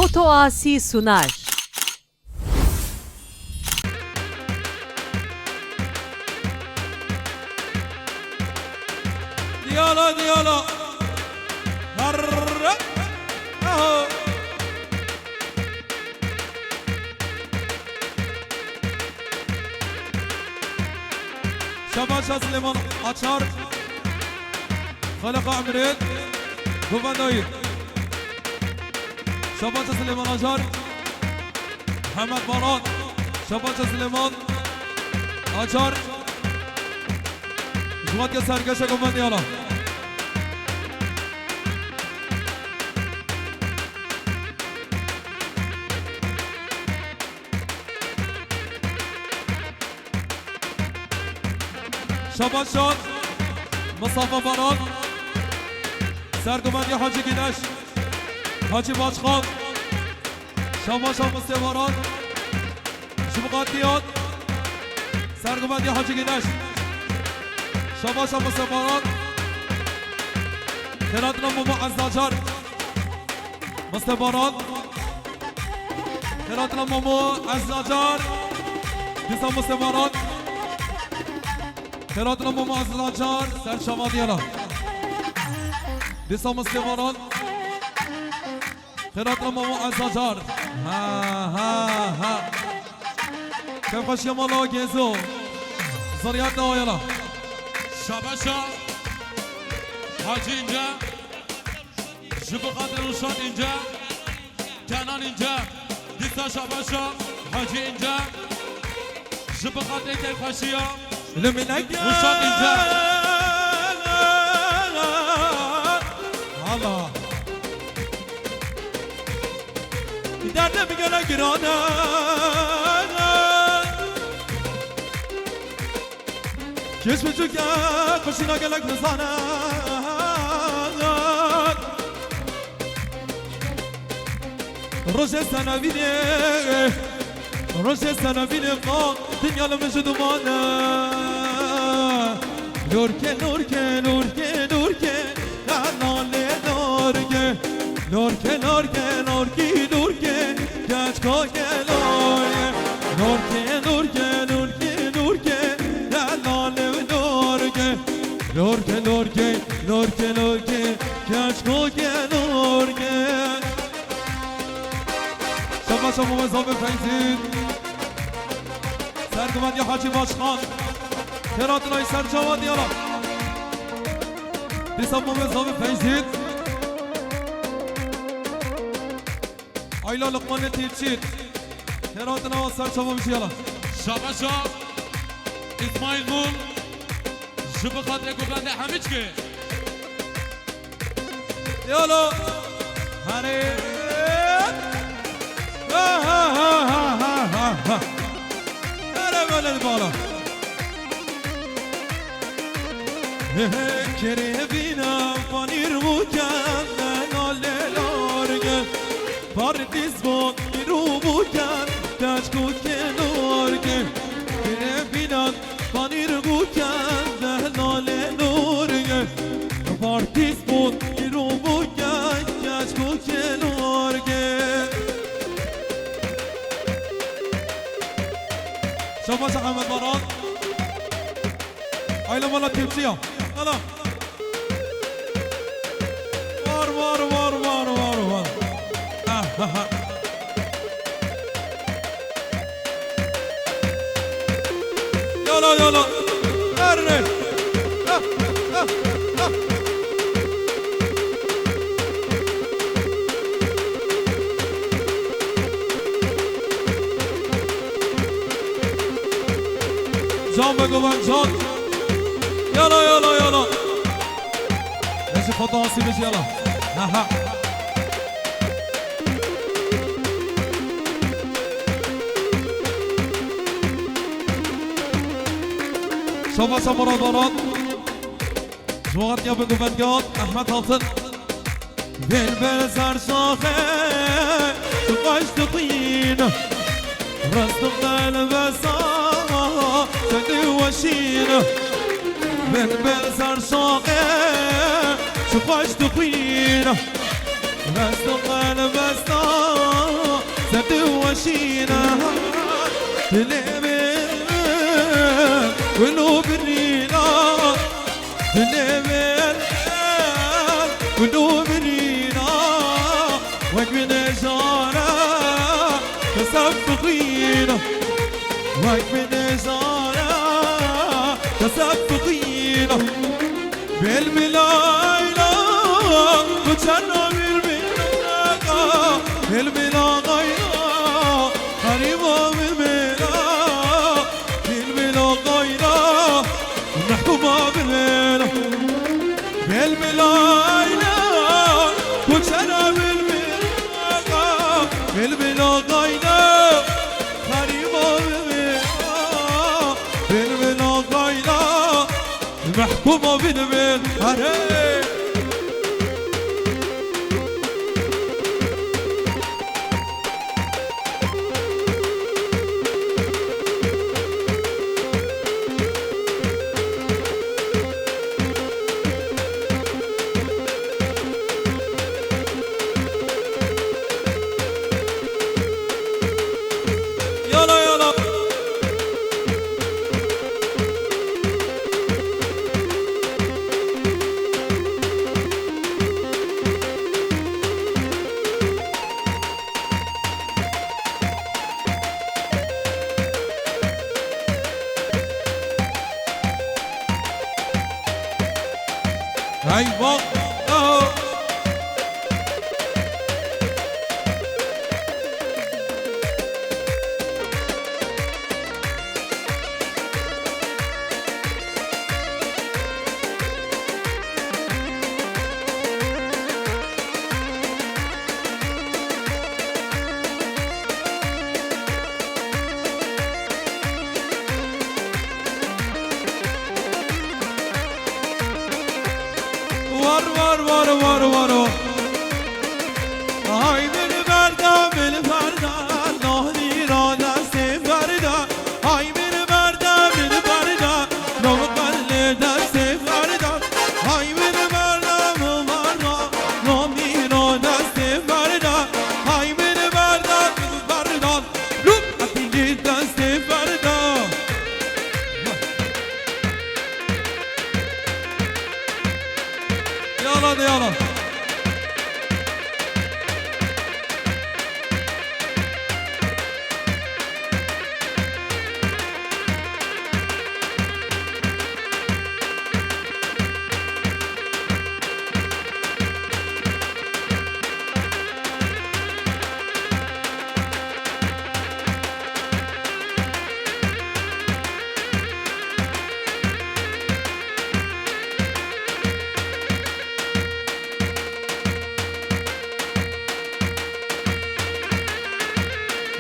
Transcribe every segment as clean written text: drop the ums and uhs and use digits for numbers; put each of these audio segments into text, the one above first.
Foto Asi sunar. Diyala diyala. Harra. Aho. شباشا سليمان عطشار خلق عمريت وفندايد شباشا سليمان عطشار محمد باران شباشا سليمان عطشار جوات يا سرگشا وفنديالا شباشان مصطفى باران سرگومندی حاجی گینش حاجی باجخان شباشان مصطفى باران شبقاتیات سرگومندی حاجی گینش شباشان مصطفى باران خیراتنا مومو ازداجار مصطفى باران خیراتنا مومو ازداجار دیسان مصطفى باران خیراتنا مومو ازداجار سر شمادیانا دیسان مصطفى باران خیراتنا مومو ازداجار ها ها ها کم خوشی مالا گیزو زریات نهایلا شباشا حاجی اینجا جبو خاطر روشان اینجا کنان اینجا دیسا شباشا حاجی اینجا جبو خاطر کلخشی ها روشان اینجا الله درد بگنه گرانه کش بچو که خوشینا گلک نزانه روش سنوینه روش سنوینه ما دنیا لمش دومانه لورکه لورکه لورکه لورکه لاله لورکه لورکه لورکه لورکی لورکه کچکا گلویه لورکه لورکه لورکه لورکه لاله لورکه لورکه لورکه لورکه لورکه کچکا گلویه شما مزام فیزید سرگومندی حاجی باجخان خیراتنای سر جوادی آلا دیسان مزام فیزید آیلا لقمان تیرچید خیراتنا سر جواد میشی آلا شباشا اسماعیل گل جبو خاطر گوبنده همیچ که یالا هره هره بلد بالا کره بینم پانیر بوکن ناله لارگن پاردیز بود رو بوکن دشکو کنارگن کره بینم پانیر بوکن ناله لارگن پاردیز بود رو بوکن دشکو کنارگن شباش احمد باران آیلا بالا تیپچیا آلا وار وار وار وار وار وار یالا یالا اره جان بگو من جان یالا یالا یالا نشی خود آسی بشی یالا ها ها شما مرادارات جوات یا بگو بنگات احمد حالتن بل سر شاخه تو قاش تقین رزق قلب سا تدي وشين بل سر شاخه تو قاش تقین رزق قلب سا دوشينا دلبل ولو برينا دلبل ولو برينا وقت نزارة تصفقينا وقت نزارة تصفقينا بالملاينا وجرنا بالملا غيرا قريبا بالملا غيرا محكومة بالملا وجرنا بالملا غيرا قريبا بالملا غيرا محكومة بالملا Hey, walk, go. Var. Ay beni verda Nohni roda se verda. Ay beni verda Nohni da se verda. Ay beni verda Nohni roda se verda. Ay beni verda Look ati da se verda. Yalla.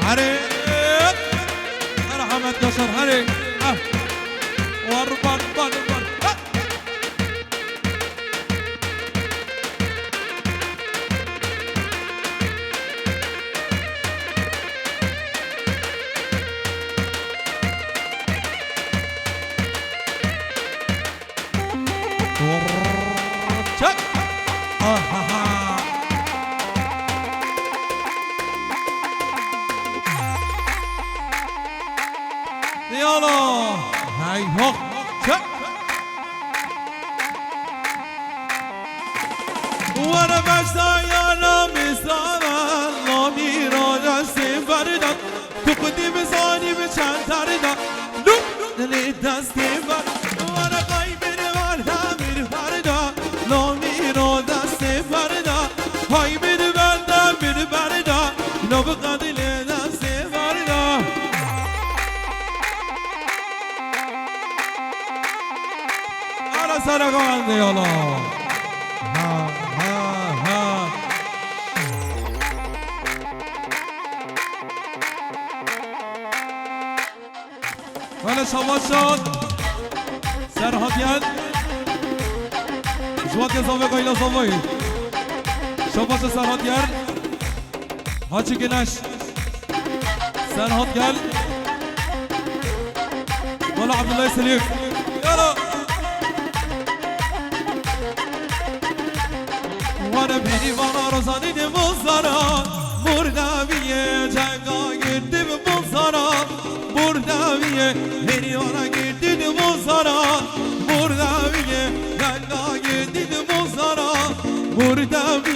هري رحمة قصر هري وربر يلا هاي هوك وانا بشتايانا مثالا نامي راجع سفردا تقدم صاني بچند تردا دل دست بر وانا قایبر وانا میر فردا نامی را دست فردا قایبر بردم بر بردا نو قدل دست فردا على سرقان دیالا ها ولی شواز شد سرحاتیان جواد یزاوه قایلا زاوهی شواز سرحاتیان حاجی گنش سرحاتیان ولی عبدالله سلیف یالا وانا بینی وانا روزانی دی مزاران مرده بیه جنگ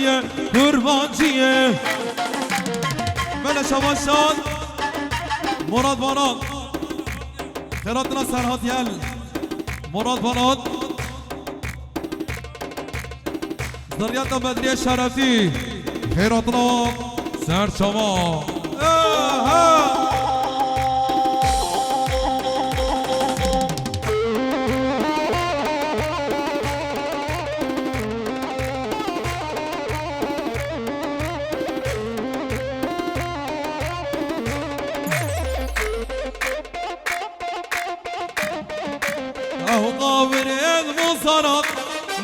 شرفیه قربانجیه بله شباشان مراد بانان خیراتنا سرحاد یل مراد بانان ذریعت بدری شرفی خیراتنا سر شما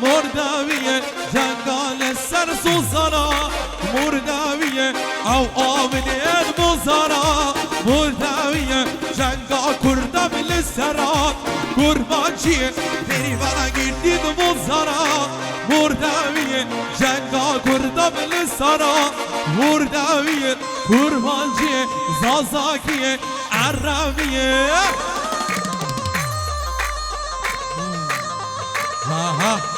مرداویه جنگال سر سوزانا مرداویه او آمنین موزانا مرداویه جنگا کردا بل سرا قربانچیه بری بنا گردید موزانا مرداویه جنگا کردا بل سرا مرداویه قربانچیه زازاکیه عربیه ها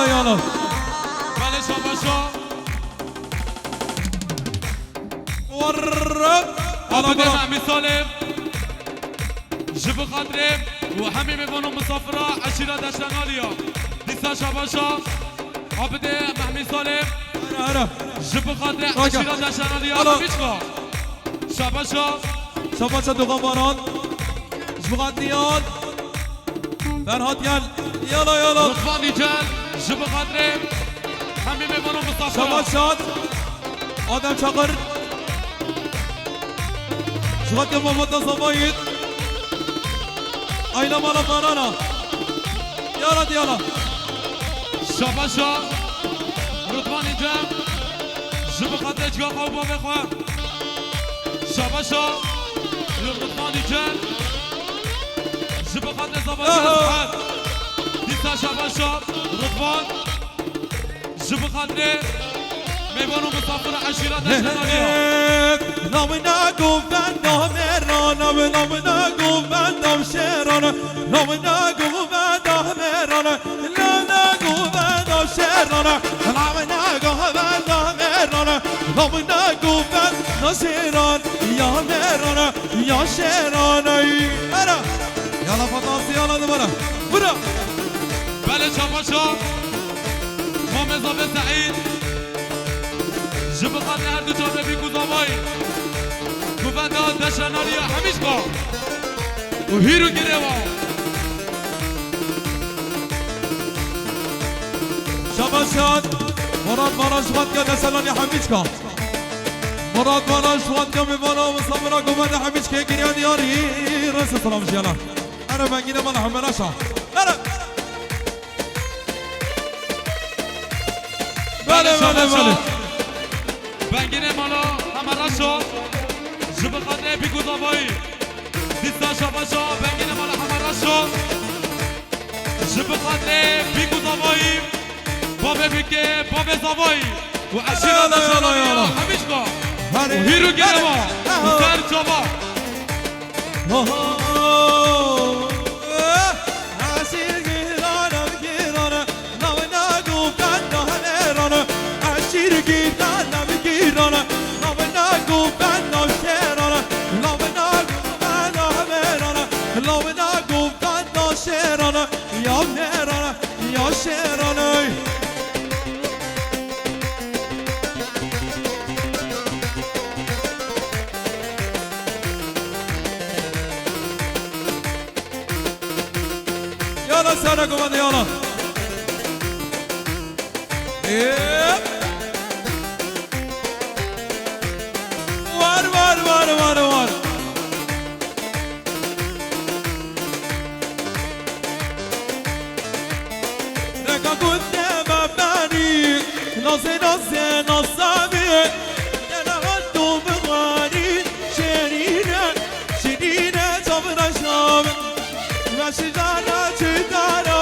یالا بله شاباشا آبده نعمی سالم جب خاطره و همه میبانو مسافرا عشیره دشتنالیا دیسا شاباشا آبده نعمی سالم جب خاطره عشیره دشتنالیا همیشکا شاباشا دوغان باران جب خاطریان فرهاد یل یالا لطفانی جل جب خاطره همه میبانو مسافرا شاباشات آدم چاقر شغلت محمد زباید اینا مالا بانانا یالا شاباشا رضوانی جم جب خاطر جگاه قوبا بخواه شاباشا رضوانی جم جب خاطر زباید اسحاد دیسا شاباشا رضوان جب خاطر میبانو مسافر عشیره دشتنالیا نامنا گوبندم ایرانم نامنا گوبندم شیرانم نامنا گوبندم ایرانم نامنا گوبندم شیرانم نامنا گوبندم ایرانم نامنا گوبندم شیران یا ایرانم یا شیرانم یالا فتاسی یالا دوباره برو بله شاباشا ما مزابه سعید جب خاطر هر دو جانب بی گذابایی گوبندان دشنالیا همیشگا و هیرو گیره و شباشات مراد بالا شواد که دشنالی همیشگا مراد بالا شواد که میبالا مصابرا گوبند همیشگا گریان یاری رسل سلام شیالا انا بنگینه مالا همه نشا بله بنگینه مالا همه رشا جب خاطر بی گذابایی دیستا شاباشا بنگینه مالا همه رشا جب خاطر بی گذابایی بابه بکه بابه زابایی و عشیره دشنالیا همیشگا و هیرو گیره و سر چابا یا شیرانه یالا سر گوانده یالا وار رکا گنده ببنی نازه نازمی ننهان تو بغاری شیرینه جامن شام و شیدانه چی داره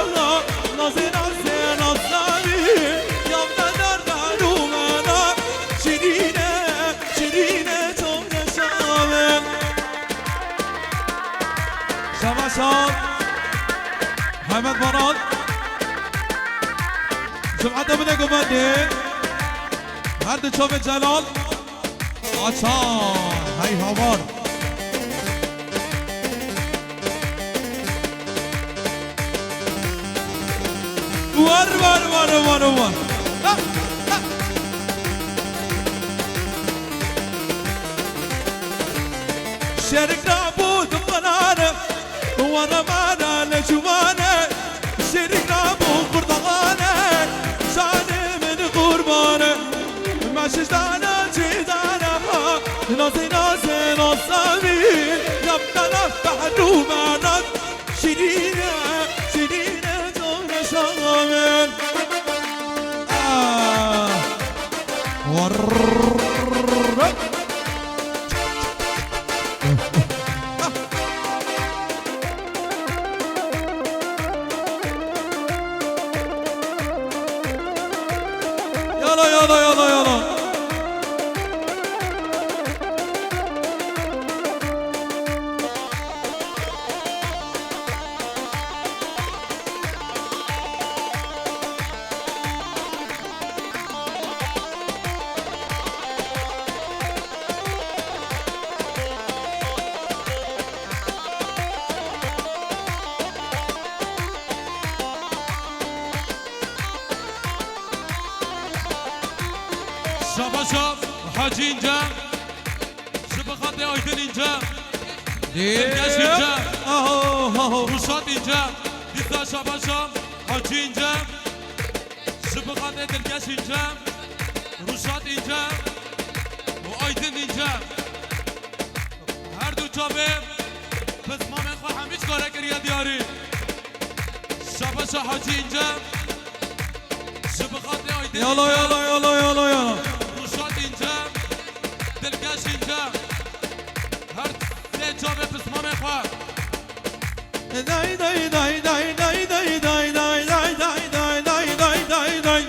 جمعة بنا قبادي هرد شوف جلال آچان هاي هوار ور ور ور ور ور شرك نابود منانه ورمانا لجوانه شرك نابود قرطغانه شاني من قربانه ما شجدانا جيدانا نازي نازي نصامي يبقى نفتح دومانات شيرينه شيرينه دون شامل ورب يلا يلا يلا يلا شابا شاب حاجی اینجا شبخاته آیدن اینجا دلگش اینجا روشاد اینجا دیستا شابا شاب حاجی اینجا شبخاته دلگش اینجا روشاد اینجا و آیدن اینجا هر دو چابه پس ما من خواه همیش کاره کریه دیاری شابا شاب حاجی اینجا شبخاته آیدن يلا يلا يلا يلا يلا روشاد اینجا دلگش اینجا هر سه جامعه پسمام خواه دای دای دای دای دای دای دای دای دای دای دای دای دای دای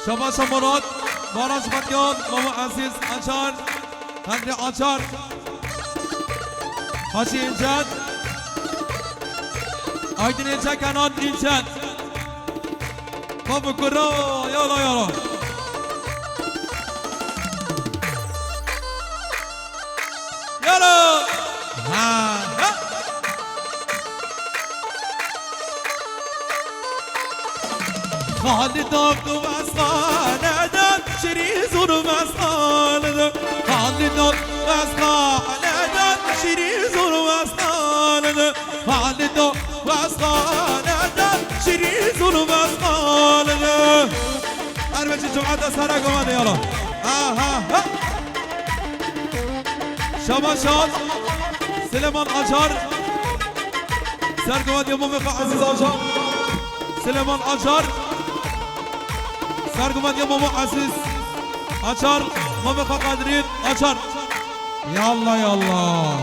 شما شمارات باراج بدیان ماما عزیز آچار هندی آچار حاجی اینجد آیدین اینجا کنان اینجد بابا کرا یالا یالا یالا ها خالد داغ و مسخالدن شریز و مسخالدن خالد داغ و مسخالدن شریز و مسخالدن خالد داغ و مسخالدن شریز و مسخالدن هر بچه جمعه سرک اومده یالا ها شما شاد سلیمان آجار سرک اومده امام عزیز آجار سلیمان آجار سرگومد یا ماما عزیز آچار ماما قادرین آچار یالله یالله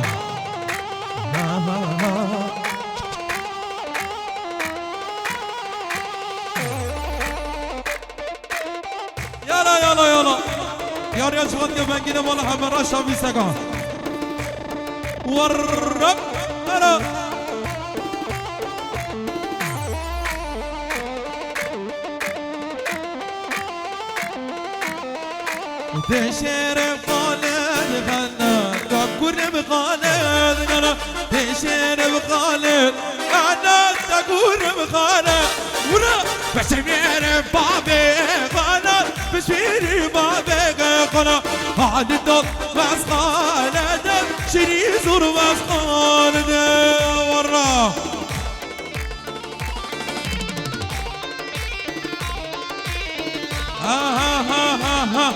یالا یالا یالا یاریا چقدر که بنگینه مالا همه را شاوی سگان ورب برا تشرب خالد غنى تقول بخالد غنى تشرب خالد غنى تقول بخالد ورا بشمير بابي غنى بشمير بابي غنى خالد بس خالد شري زور بس خالد ورا ها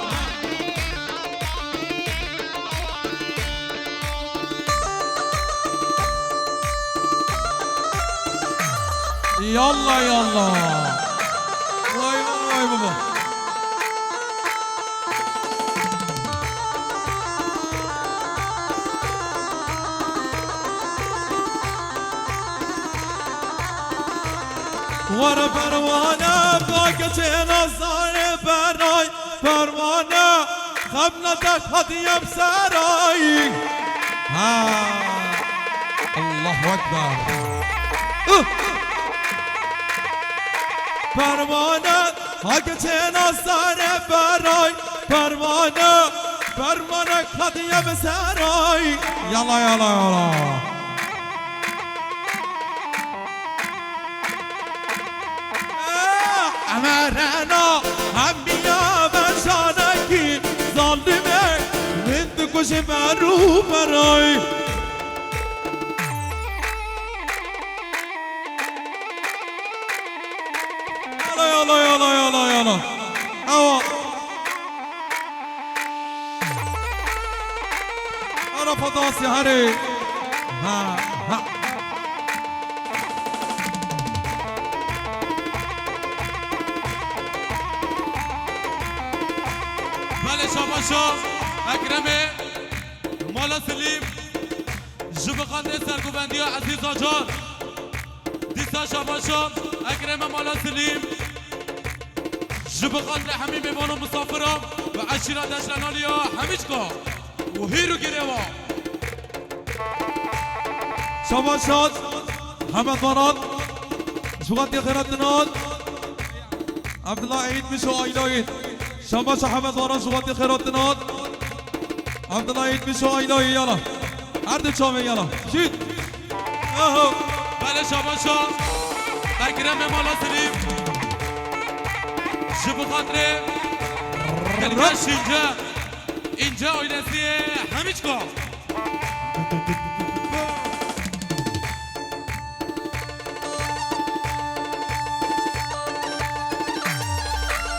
يلا يلا واي واي بابا ور پروانه باکچه نزار برای پروانه خبنتش هدیم سرایی ها الله اکبر پروانه باکچه نزار برای پروانه پروانه هدیم سرایی یلا یلا یلا امرنا هم بیا بشانکی ظالمه من کش برو برای یالا یالا یالا یالا یالا اوا ارا پداسی هری ها ها شاباشا اکرمه مالا سلیم جبقانده سرگوبندی ها عزیز آجان دیسا شاباشا اکرمه مالا سلیم جبقانده همین میمان و مسافرم و عشیرت دشلنالی ها همیچکا و هیرو گیره وا شاباشات حمد باران جبقانده خیراتنان عبدالله عید میشو آیلا عید شاباش حمد باران شباتی خیراتنات عبدالله عید میشو آیلا یالا هر دو چامه یالا شید بله شاباشا اکرم مالا سلیم شبو خاطره کلمش اینجا آیلسی همیچکا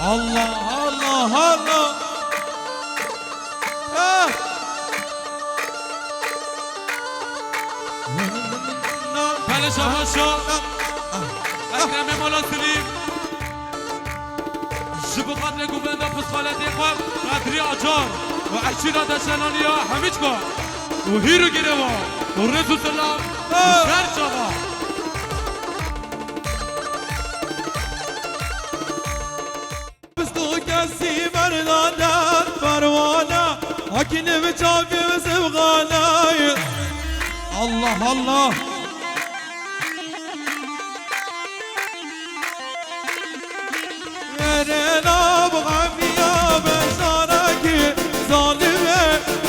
الله الله الله بله شاباشا اکرم مولا سلیم جبو قدر گوبنده پسخالتی خواب قدری آجار و عشیرات دشنانی ها همیچکا و هیرو گیره و رسول سلام و سر چابا کسی بردادن پروانه حکینه به چاپی و سبغانه الله الله یرنا بغفیا بشارکی ظالمه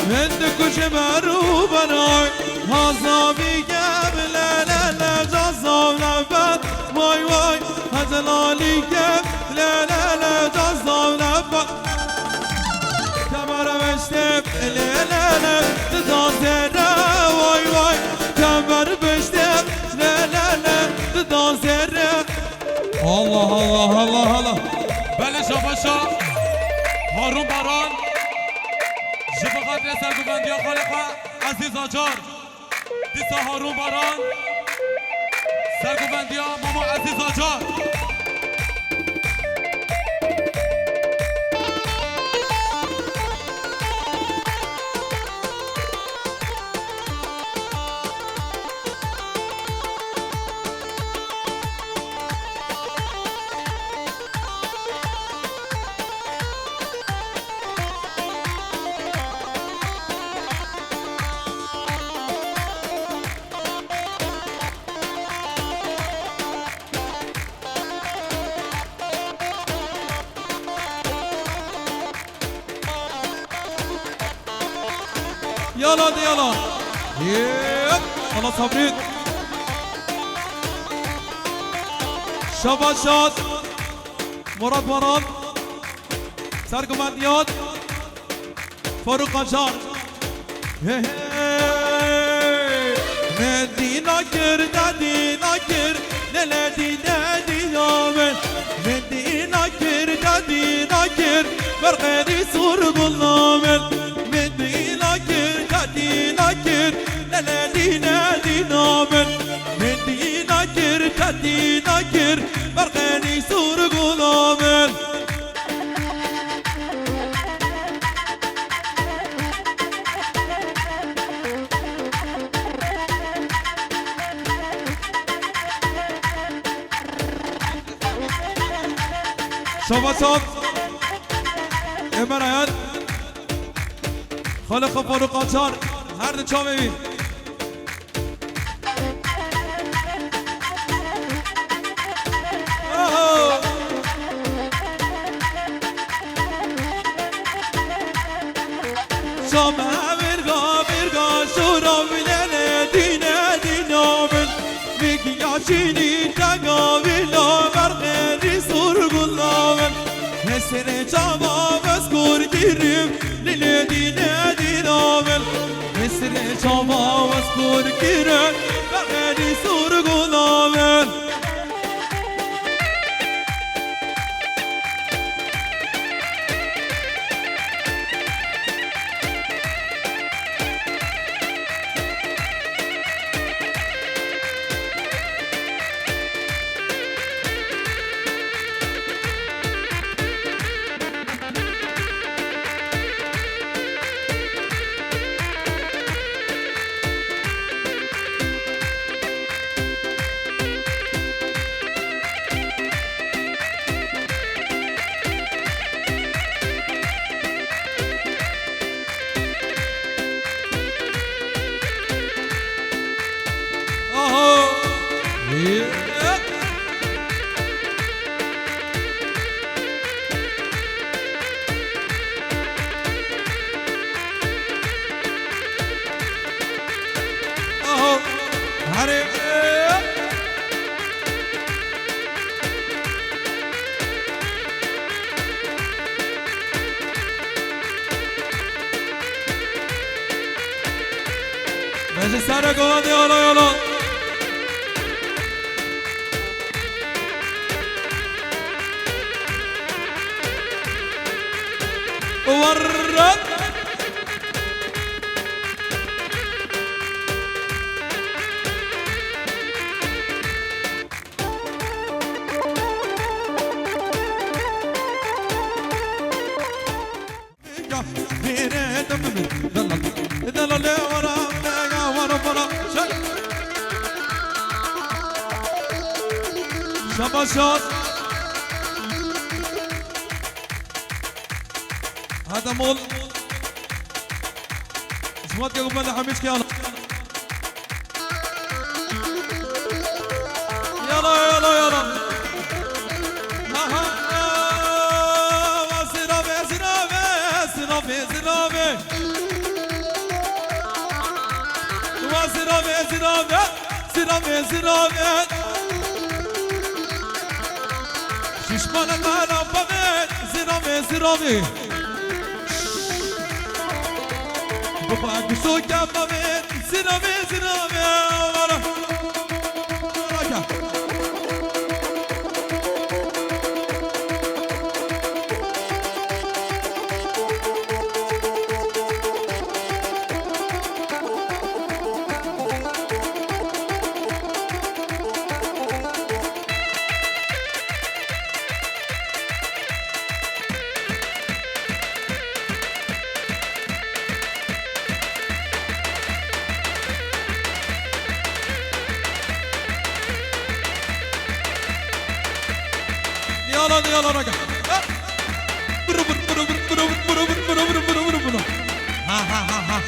هند کش برو برای حضابی گب للل جزام لبت وای وای هزلالی گب للل جزام لبت کمر بشتم للل دازره وای وای کمر بشتم للل دازره الله الله الله الله بله شاباشا هارون باران جبه قدر سرگوبندی ها خالقا عزیز آجار دیسا هارون باران سرگوبندی ها ماما عزیز آجار يلا دي يلا يب الله صبرين شباشات مراد مراد سرگمندیات فاروق قجار مدينة كر دادينا كر نلدينا ديامن مدينة كر دادينا كر برقدي لا دينا دينا من دينا كر تدينا كر برغني سور غلامن شباسات امرایت خالق فاروق آچار هر دو چا ببین شام ورگا شورا بلنه دینه دینا من میگی یاشینی تگا ویلا برغری سرگلا من نسر چاوا وزگور گیریم لیل دینه دینا من نسر چاوا وزگور گیریم برغری سرگلا من مجلس سر قوادي يلا يلا ورد شباشات هذا مول زمات يا قبل حميش يلا يلا يلا يلا ها وسرابي سرابي سرابي سرابي وسرابي سرابي سرابي سرابي ششمانا مانا بغيت زرامي زرامي بابا قصوكا بغيت زرامي زرامي ورا راكا يلا رجع ها ها ها ها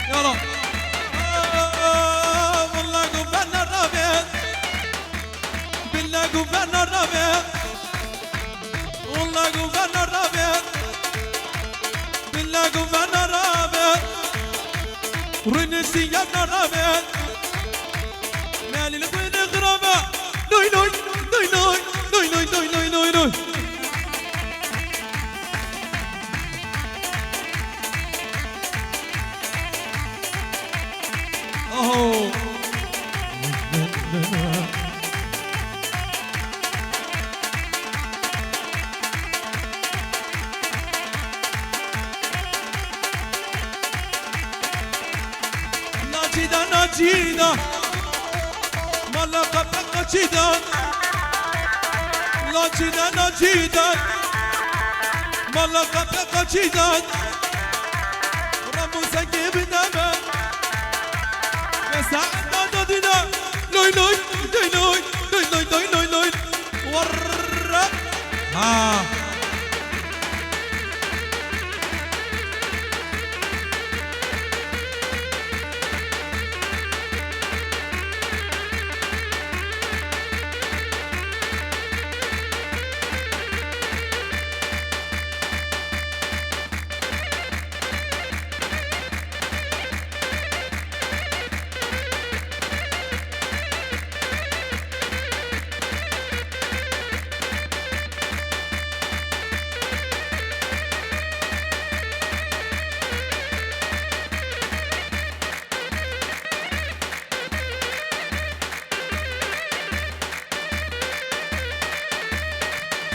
يلا والله قبلنا الرابع بالله قبلنا الرابع والله قبلنا الرابع بالله قبلنا الرابع رنسي يا الرابع مالي لقوين غرابة نوي نوي نوي نوي نوي نوي نوي نوي نوي اوه نجيدا مالا قبق نجيدا نجيدا نجيدا مالا قبق نجيدا رمو سكيب نما مساعدة ندينا لوي لوي لوي لوي لوي لوي لوي لوي ورا ها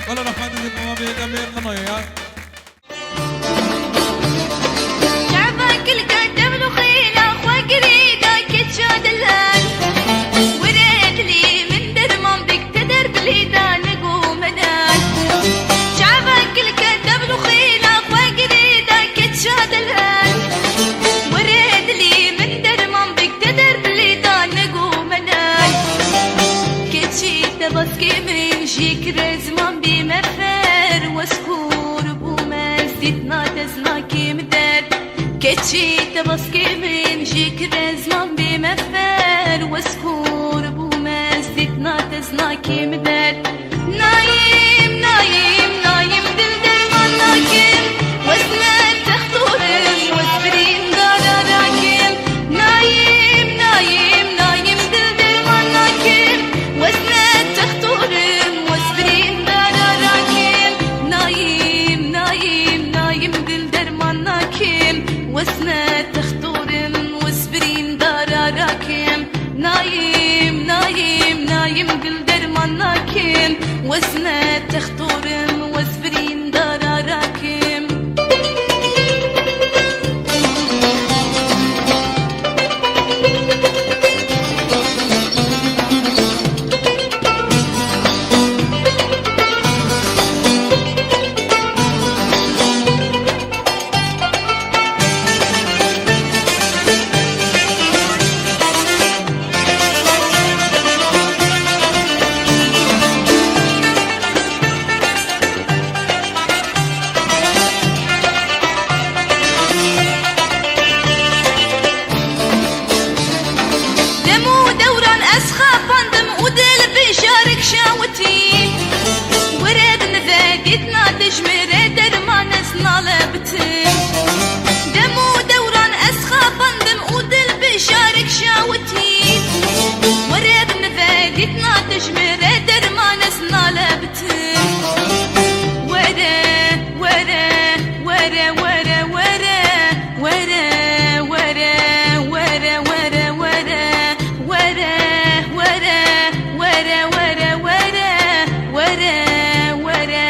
والله رحمن الله ما بيد أمير منويا شعبك القدم الخيلة وقريدة كتشاد الهان وريت لي من درمان بك تدر بالهدى نقوم نان شعبك القدم الخيلة وقريدة كتشاد الهان وريت لي من درمان بك تدر بالهدى نقوم نان كتشي تبسكي من جيك رزمان بمفر وسكور بومزيتنا تزناكي مدر كتشي تبسكي من جيك رزمان بمفر وسكور بومزيتنا تزناكي مدر نايم نايم نايم دل درمان ناكم واسمك تخطورم واسبرين دارا راكم نايم نايم نايم دل درمان ناكم واسمك تخطورم واسبرين دارا راكم نايم نايم نايم دل درمان ناكم واسمك تخطورم واسبرين دارا راكم نايم نايم نايم دل درمان ناكم واسمك تخطورم واسبرين دارا راكم دمو دوران أسخى فندم ودل بشارك شاوتي ورد نفاقتنا تجمر درمان سنالبتي دمو دوران أسخى فندم ودل بشارك شاوتي ورد نفاقتنا تجمر درمان سنالبتي ورا ورا ورا ورا ورا ورا ورا ورا ورا ورا ورا ورا ورا ورا ورا ورا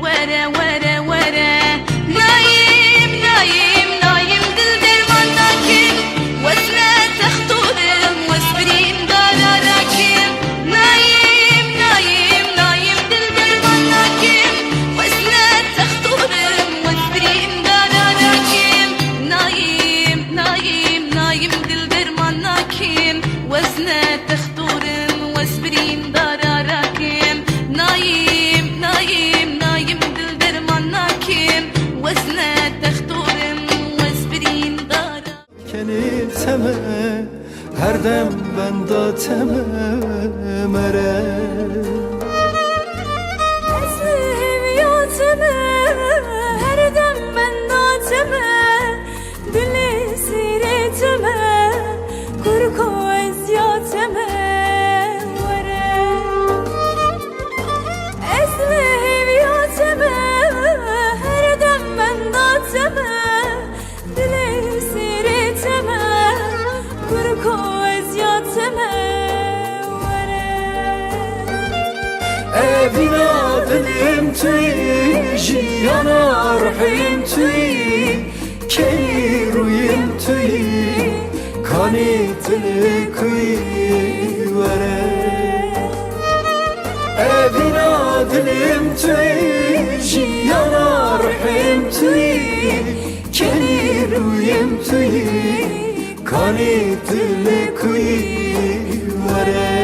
ورا ورا ورا نايم نايم نايم دل درمان ناكم واسمك تخطورم واسبرين دارا راكم نايم نايم نايم دل درمان ناكم واسمك تخطورم واسبرين دارا راكم نايم نايم نايم دل درمان ناكم واسمك تخطورم واسبرين دارا راكم نايم نايم نايم دل درمان ناكم واسمك تخطورم واسبرين دارا Kenil teme her dem ben da teme mere Esmim yateme her dem ben nateme dili sireteme kurko ezyateme vere Esmim yateme her dem ben nateme dili sireteme kurko ezyateme vere Evina dilim tüy jiyana rahim tüy Keyir uyum tüy کانی دل کوی وره اوینا دلم توی جیانا روحم توی کنی رویم توی کانی دل کوی وره